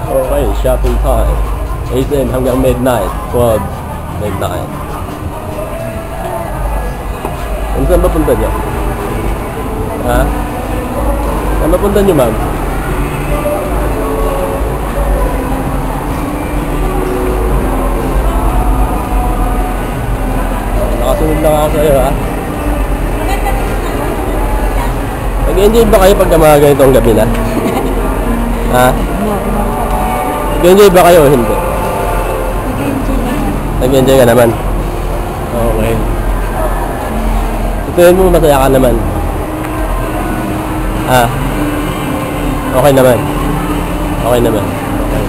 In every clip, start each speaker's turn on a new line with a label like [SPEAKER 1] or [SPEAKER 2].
[SPEAKER 1] Okay, shopping time. 8 a.m. hanggang midnight. 12 midnight. Saan ba punta niyo? Ha? Saan ba punta niyo, ma'am? Nakasunod lang ako sa'yo, ha? Nag-enjoy ba kayo pagka mga ganitong gabi na? Ha? Nag-enjoy ba kayo o hindi? Nag-enjoy ka naman? Okay. Ituin mo masaya ka naman? Ha? Okay naman? Okay naman? Okay.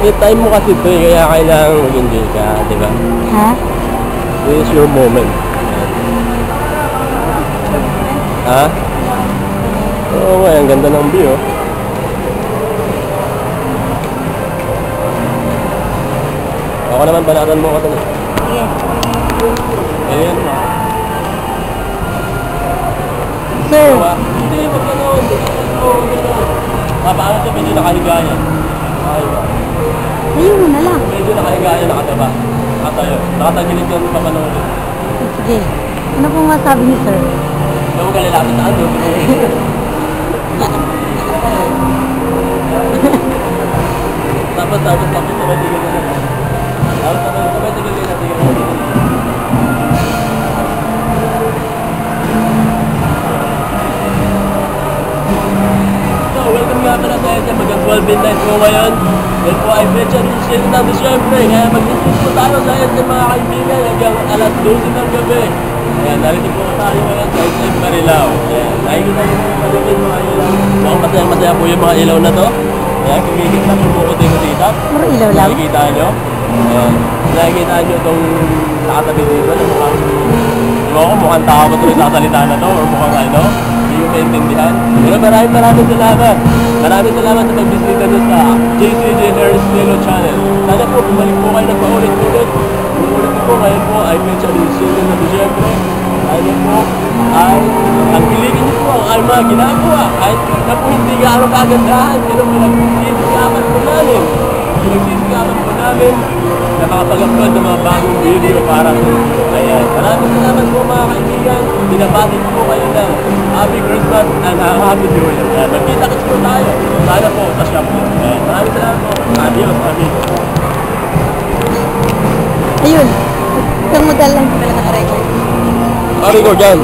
[SPEAKER 1] Yung time mo kasi ito kaya kailangan mag-enjoy ka, di ba?
[SPEAKER 2] Ha?
[SPEAKER 1] This is your moment. Ha? Oo, ang ganda ng view. Ako naman, banatan mo ako ito.
[SPEAKER 2] Yes.
[SPEAKER 1] Ayan mo.
[SPEAKER 2] Sir.
[SPEAKER 1] Hindi, wag gano'n. Paano siya medyo nakahiga yan? Nakahiga.
[SPEAKER 2] Ayun mo na lang.
[SPEAKER 1] Medyo nakahiga yan, nakataba. Nakatayo. Nakatagilid yung papanood.
[SPEAKER 2] Sige. Ano pong masabi niyo, sir?
[SPEAKER 1] Huwag ka lalapit na ano. Tapos sabay tigil na lang. Sabay tigil na. So, welcome nga pala sa EDSA. Mag-12 midnight po ngayon. Yan po ay Betcha Rizal na Disyembre. Kaya mag-isip po tayo sa EDSA mga kaibigan hanggang alas 12 ng gabi. Ayan, narito po tayo ngayon sa EDSA Marilao. Ayan, nakikita niyo po paligid mga ilaw. Mukhang masaya po yung mga ilaw na to. Ayan, kumikit na po ko dito.
[SPEAKER 2] Puro ilaw lang?
[SPEAKER 1] Nakikita nyo? Ayan, nakikita nyo itong nakatabi dito. Mukhang tao ba ito yung sasalita na to? Or mukhang ano? Hindi ko maintindihan. Pero maraming salamat. Maraming salamat sa pagbisita doon sa JCJ Harris Nelo Channel. Sana po bumalik po kayo nagpaulit-ulit. Ulit po ngayon po ay Betcha Rizal na Disyembre. Ano po ay ang piligin niyo po ang mga ginagawa. Kahit na po hindi gaano kagandahan. Pero pinagsisikapan po namin. Pinagsisikapan po namin na makapag-upload ng mga bagong video para sa inyo. Ayan. Maraming salamat po mga kaibigan. Binabati po kayo ng Happy Christmas and Happy New Year. Ayan. Magkita-kits po tayo. Sana po sa shop po. Ayan. Maraming salamat po. Adios. Adios.
[SPEAKER 2] Ayun. Isang model lang pala naka-record.
[SPEAKER 1] Record yan.